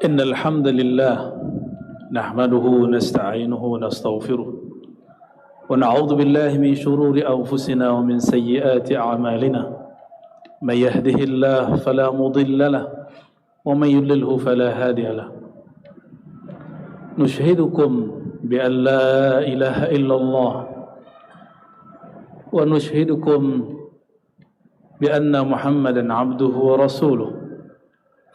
إن الحمد لله نحمده ونستعينه ونستغفره ونعوذ بالله من شرور أنفسنا ومن سيئات أعمالنا من يهده الله فلا مضل له ومن يضلله فلا هادي له نشهدكم بأن لا إله إلا الله ونشهدكم بأن محمدا عبده ورسوله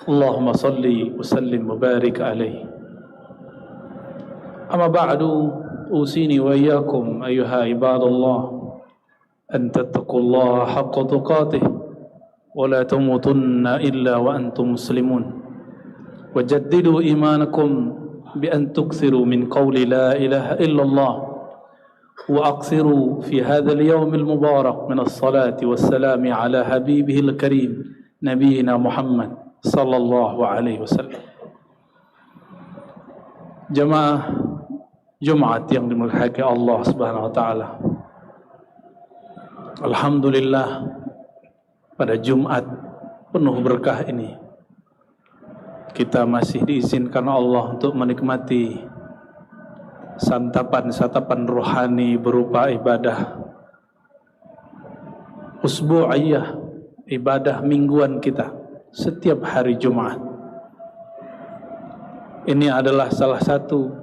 اللهم صل وسلم وبارك عليه أما بعد أوصيني وإياكم أيها عباد الله أن تتقوا الله حق تقاته ولا تموتن إلا وأنتم مسلمون وجددوا إيمانكم بأن تكثروا من قول لا إله إلا الله وأقصروا في هذا اليوم المبارك من الصلاة والسلام على حبيبه الكريم نبينا محمد صلى الله عليه وسلم. Jemaah Jumat yang dimuliakan Allah Subhanahu wa taala. Alhamdulillah pada Jumat penuh berkah ini kita masih diizinkan Allah untuk menikmati santapan rohani berupa ibadah usbu'iyah, ibadah mingguan kita setiap hari Jumat. Ini adalah salah satu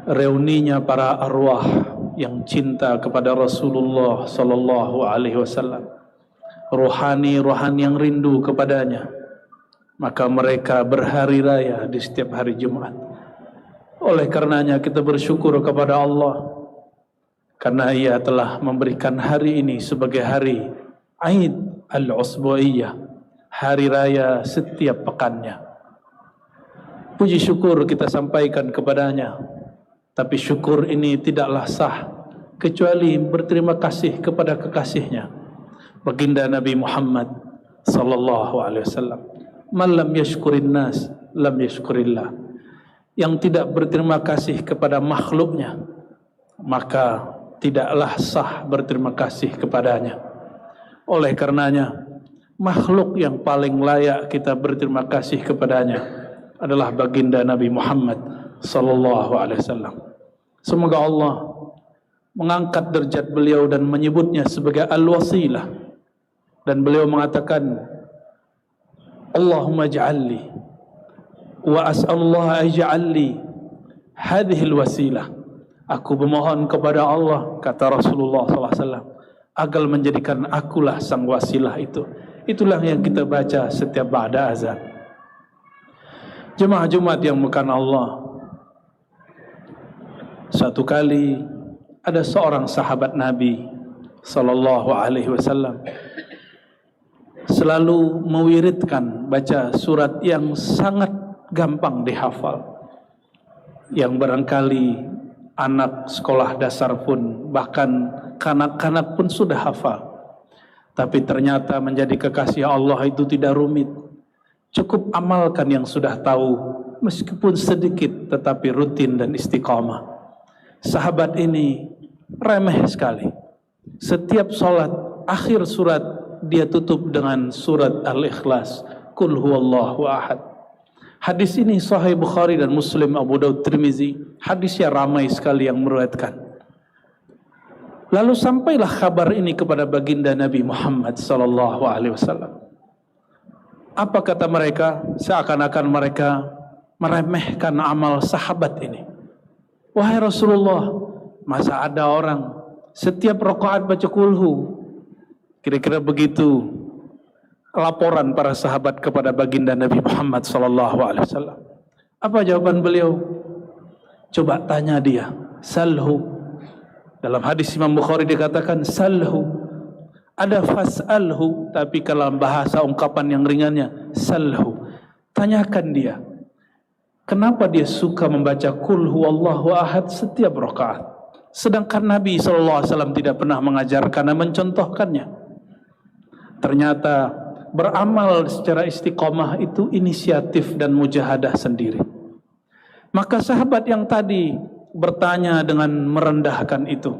reuninya para arwah yang cinta kepada Rasulullah sallallahu alaihi wasallam. Rohani-rohani yang rindu kepadanya. Maka mereka berhari raya di setiap hari Jumat. Oleh karenanya kita bersyukur kepada Allah karena Ia telah memberikan hari ini sebagai hari Aid al-Usbu'iyah, hari raya setiap pekannya. Puji syukur kita sampaikan kepadanya. Tapi syukur ini tidaklah sah kecuali berterima kasih kepada kekasihnya, baginda Nabi Muhammad sallallahu alaihi wasallam. Man lam yashkurin nas lam yashkurillah. Yang tidak berterima kasih kepada makhluknya, maka tidaklah sah berterima kasih kepadanya. Oleh karenanya, makhluk yang paling layak kita berterima kasih kepadanya adalah baginda Nabi Muhammad sallallahu alaihi wasallam. Semoga Allah mengangkat derajat beliau dan menyebutnya sebagai al-wasilah. Dan beliau mengatakan, Allahumma ja'alli wa as'alullah aj'alli hadhil wasilah. Aku memohon kepada Allah, kata Rasulullah sallallahu alaihi wasallam, agar menjadikan akulah sang wasilah itu. Itulah yang kita baca setiap ba'da azan. Jemaah Jumat yang bukan Allah, suatu kali ada seorang sahabat Nabi sallallahu alaihi wasallam selalu mewiridkan baca surat yang sangat gampang dihafal, yang barangkali anak sekolah dasar pun, bahkan kanak-kanak pun sudah hafal. Tapi ternyata menjadi kekasih Allah itu tidak rumit. Cukup amalkan yang sudah tahu, meskipun sedikit tetapi rutin dan istiqamah. Sahabat ini remeh sekali. Setiap solat akhir surat dia tutup dengan surat Al-Ikhlas, Qul huwallahu ahad. Hadis ini Sahih Bukhari dan Muslim, Abu Daud, Tirmizi. Hadisnya ramai sekali yang meriwayatkan. Lalu sampailah kabar ini kepada baginda Nabi Muhammad sallallahu alaihi wasallam. Apa kata mereka? Seakan-akan mereka meremehkan amal sahabat ini. Wahai Rasulullah, masa ada orang setiap rakaat baca kulhu? Kira-kira begitu laporan para sahabat kepada baginda Nabi Muhammad sallallahu alaihi wasallam. Apa jawaban beliau? Coba tanya dia, salhu. Dalam hadis Imam Bukhari dikatakan salhu. Ada fas'alhu, tapi kalau bahasa ungkapan yang ringannya salhu. Tanyakan dia, kenapa dia suka membaca Qul huwallahu ahad setiap rakaat, sedangkan Nabi sallallahu alaihi wasallam tidak pernah mengajarkan dan mencontohkannya. Ternyata beramal secara istiqamah itu inisiatif dan mujahadah sendiri. Maka sahabat yang tadi bertanya dengan merendahkan itu,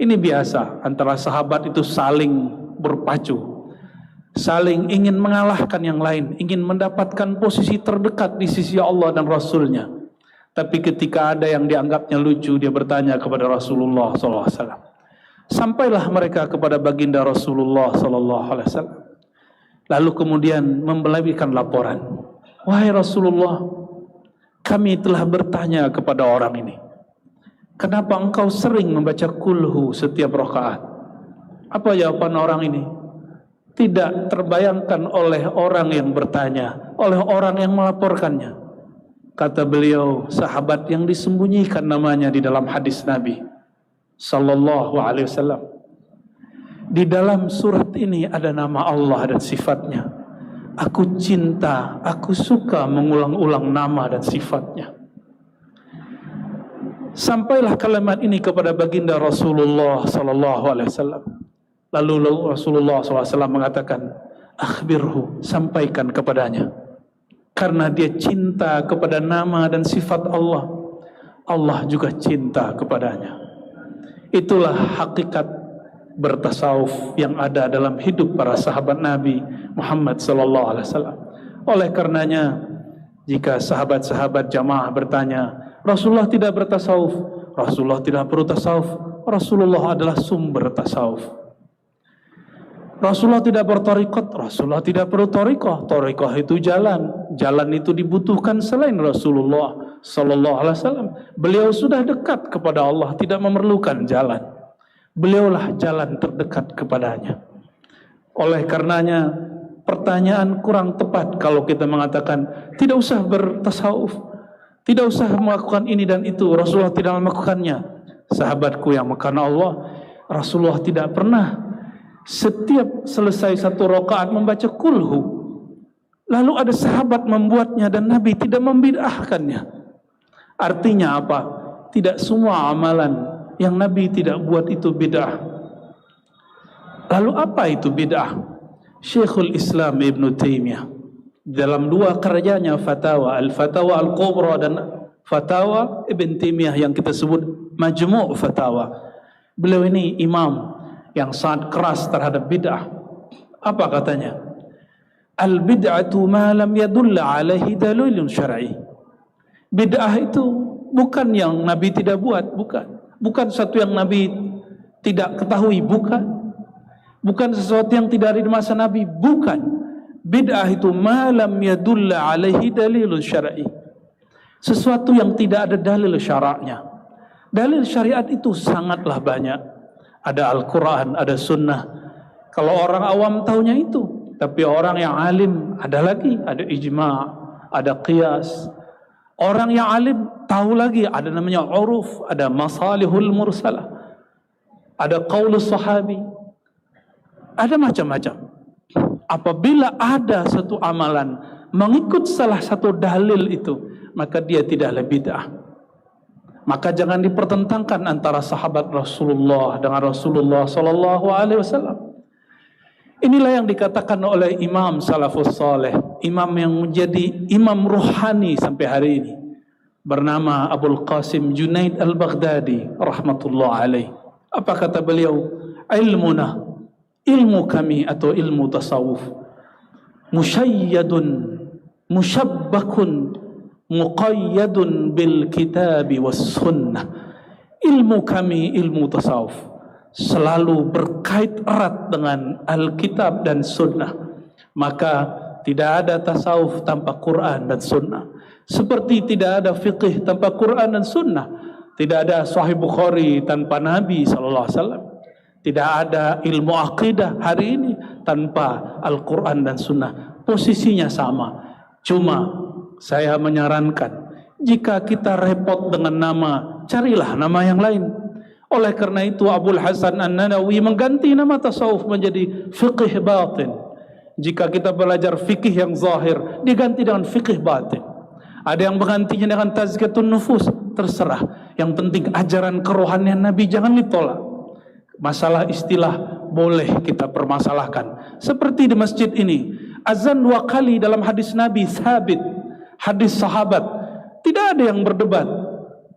ini biasa antara sahabat itu saling berpacu. saling ingin mengalahkan yang lain, ingin mendapatkan posisi terdekat di sisi Allah dan Rasulnya. Tapi ketika ada yang dianggapnya lucu, dia bertanya kepada Rasulullah SAW. Sampailah mereka kepada baginda Rasulullah SAW. Lalu kemudian memberikan laporan, wahai Rasulullah, kami telah bertanya kepada orang ini, kenapa engkau sering membaca kulhu setiap rakaat? Apa jawaban orang ini? Tidak terbayangkan oleh orang yang bertanya, oleh orang yang melaporkannya. Kata beliau, sahabat yang disembunyikan namanya di dalam hadis Nabi sallallahu alaihi wasallam. Di dalam surat ini ada nama Allah dan sifatnya. Aku cinta, aku suka mengulang-ulang nama dan sifatnya. Sampailah kalimat ini kepada baginda Rasulullah sallallahu alaihi wasallam. Lalu Rasulullah SAW mengatakan, akhbirhu, sampaikan kepadanya. Karena dia cinta kepada nama dan sifat Allah, Allah juga cinta kepadanya. Itulah hakikat bertasawuf yang ada dalam hidup para sahabat Nabi Muhammad SAW. Oleh karenanya, jika sahabat-sahabat jamaah bertanya, Rasulullah tidak bertasawuf, Rasulullah tidak bertasawuf, Rasulullah adalah sumber tasawuf. Rasulullah tidak bertariqat, Rasulullah tidak bertariqah. Tariqah itu jalan, jalan itu dibutuhkan selain Rasulullah sallallahu alaihi wasallam. Beliau sudah dekat kepada Allah, tidak memerlukan jalan. Beliaulah jalan terdekat kepadanya. Oleh karenanya, pertanyaan kurang tepat kalau kita mengatakan tidak usah bertasawuf, tidak usah melakukan ini dan itu. Rasulullah tidak melakukannya. Sahabatku yang makan Allah, Rasulullah tidak pernah setiap selesai satu rakaat membaca kulhu. Lalu ada sahabat membuatnya dan Nabi tidak membid'ahkannya. Artinya apa? Tidak semua amalan yang Nabi tidak buat itu bid'ah. Lalu apa itu bid'ah? Syekhul Islam Ibn Taimiyah dalam dua karyanya Fatawa, Al-Fatawa Al-Kubra dan Fatawa Ibn Taimiyah yang kita sebut Majmu' Fatawa. Beliau ini imam yang sangat keras terhadap bid'ah. Apa katanya? Al-bid'atu ma lam yadulla alaihi dalilun syar'i. Bid'ah itu bukan yang Nabi tidak buat, bukan. Bukan sesuatu yang Nabi tidak ketahui, bukan. Bukan sesuatu yang tidak ada di masa Nabi, bukan. Bid'ah itu ma lam yadulla alaihi dalilun syar'i. Sesuatu yang tidak ada dalil syaraknya. Dalil syariat itu sangatlah banyak. Ada Al-Quran, ada Sunnah. Kalau orang awam tahunya itu. Tapi orang yang alim ada lagi. Ada ijma', ada qiyas. Orang yang alim tahu lagi. Ada namanya uruf, ada masalihul mursalah, ada qaulus sahabi. Ada macam-macam. Apabila ada satu amalan mengikut salah satu dalil itu, maka dia tidaklah bid'ah. Maka jangan dipertentangkan antara sahabat Rasulullah dengan Rasulullah sallallahu alaihi wasallam. Inilah yang dikatakan oleh Imam Salafus Saleh, imam yang menjadi imam ruhani sampai hari ini, bernama Abul Qasim Junaid Al-Baghdadi rahmatullah alaih. Apa kata beliau? Ilmuna, ilmu kami atau ilmu tasawuf, musyayyadun musyabbakun muqayyadun bil kitabi was sunnah. Ilmu kami, ilmu tasawuf, selalu berkait erat dengan Alkitab dan Sunnah. Maka tidak ada tasawuf tanpa Quran dan Sunnah. Seperti tidak ada fiqh tanpa Quran dan Sunnah. Tidak ada Sahih Bukhari tanpa Nabi SAW. Tidak ada ilmu akidah hari ini tanpa Al-Quran dan Sunnah. Posisinya sama. Cuma saya menyarankan, jika kita repot dengan nama, carilah nama yang lain. Oleh karena itu Abul Hasan An-Nanawi mengganti nama tasawuf menjadi fiqh batin. Jika kita belajar fikih yang zahir, diganti dengan fikih batin. Ada yang menggantinya dengan tazkiyatun nufus, terserah. Yang penting ajaran kerohanian Nabi jangan ditolak. Masalah istilah boleh kita permasalahkan. Seperti di masjid ini, azan 2 kali dalam hadis Nabi sabit, hadis sahabat, tidak ada yang berdebat.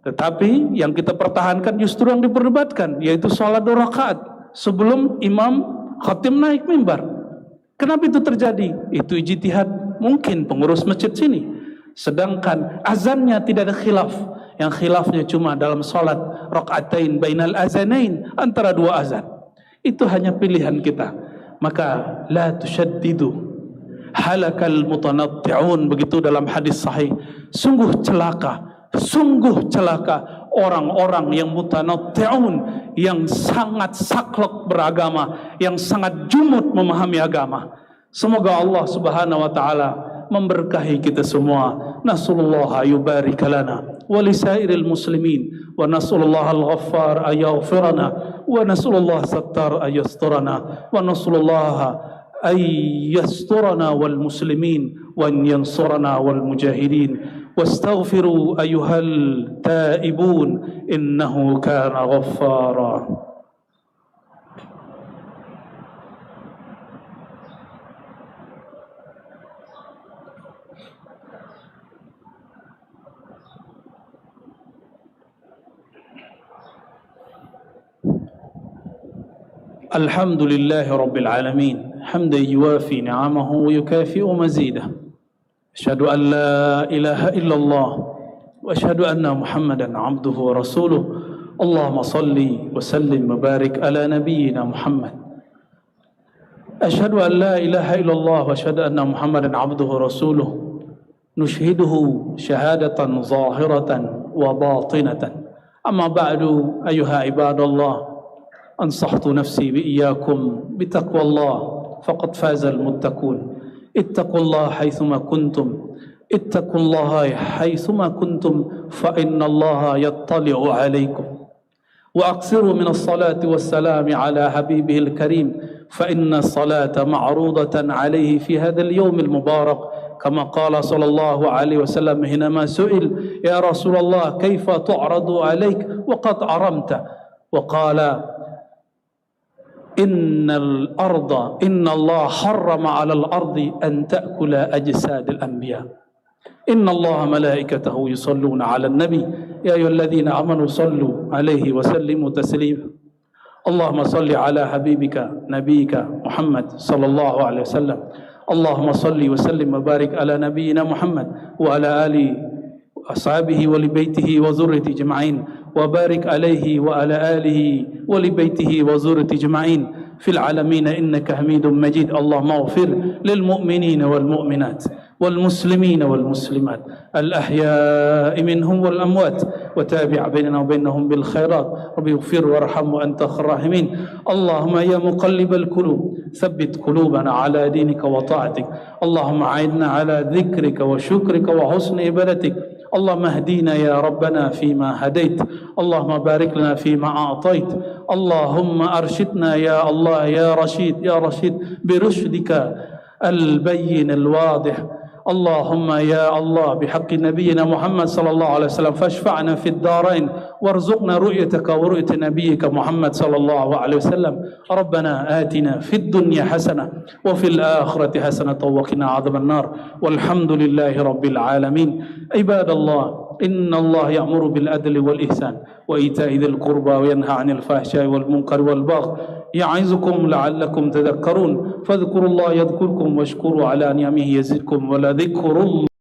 Tetapi yang kita pertahankan justru yang diperdebatkan, yaitu salat 2 rakaat sebelum imam khatib naik mimbar. Kenapa itu terjadi? Itu ijtihad mungkin pengurus masjid sini. Sedangkan azannya tidak ada khilaf. Yang khilafnya cuma dalam salat rakaatain bainal azanain, antara dua azan. Itu hanya pilihan kita. Maka la tushaddidu halakal mutanatti'un, begitu dalam hadis sahih. Sungguh celaka orang-orang yang mutanatti'un, yang sangat saklek beragama, yang sangat jumud memahami agama. Semoga Allah Subhanahu wa taala memberkahi kita semua. Nasallallahu yubarik lana wa lisairil muslimin, wa nasallallahu al-ghaffar ayaghfirana, wa nasallallahu sattar ayasturana, wa nasallallahu يسترنا والمسلمين وأن ينصرنا والمجاهدين واستغفروا أيها التائبون إنه كان غفارا. الحمد لله رب العالمين حمدا يوافي نعمه ويكافئ مزيده. أشهد أن لا إله إلا الله وأشهد أن محمدا عبده ورسوله. اللهم صل وسلم وبارك على نبينا محمد. أشهد أن لا إله إلا الله وأشهد أن محمدا عبده ورسوله. نشهده شهادة ظاهرة وباطنة. أما بعد أيها عباد الله، أنصحت نفسي بإياكم بتقوى الله، فقد فاز المتقون. اتقوا الله حيثما كنتم، اتقوا الله حيثما كنتم، فإن الله يطلع عليكم. وأكثروا من الصلاة والسلام على حبيبه الكريم، فإن الصلاة معروضة عليه في هذا اليوم المبارك، كما قال صلى الله عليه وسلم حينما سئل: يا رسول الله كيف تعرض عليك وقد أرمت؟ وقال: إن الله حرم على الأرض أن تأكل أجساد الأنبياء. إن الله ملائكته يصلون على النبي يا أيها الذين آمنوا صلوا عليه وسلموا تسليما. اللهم صل على حبيبك نبيك محمد صلى الله عليه وسلم. اللهم صل وسلم وبارك على نبينا محمد وعلى آله وأصحابه ولبيته وذريته أجمعين، وبارك عليه وعلى آله ولبيته وذريته أجمعين في العالمين إنك حميد مجيد. اللهم اغفر للمؤمنين والمؤمنات والمسلمين والمسلمات الأحياء منهم والأموات، وتابع بيننا وبينهم بالخيرات. رب اغفر وارحم وأنت خير الراحمين. اللهم يا مقلب القلوب ثبت قلوبنا على دينك وطاعتك. اللهم أعنا على ذكرك وشكرك وحسن عبادتك. اللهم اهدينا يا ربنا فيما هديت، اللهم بارك لنا فيما أعطيت. اللهم أرشدنا يا الله يا رشيد يا رشيد برشدك البين الواضح. اللهم يا الله بحق نبينا محمد صلى الله عليه وسلم فاشفعنا في الدارين، وارزقنا رؤيتك ورؤية نبيك محمد صلى الله عليه وسلم. ربنا آتنا في الدنيا حسنة وفي الآخرة حسنة وقنا عذاب النار، والحمد لله رب العالمين. عباد الله، إن الله يأمر بالعدل والإحسان وإيتاء ذي القربى وينهى عن الفحشاء والمنكر والبغي يعظكم لعلكم تذكرون. فاذكروا الله يذكركم واشكروا على نعمه يزدكم ولذكر الله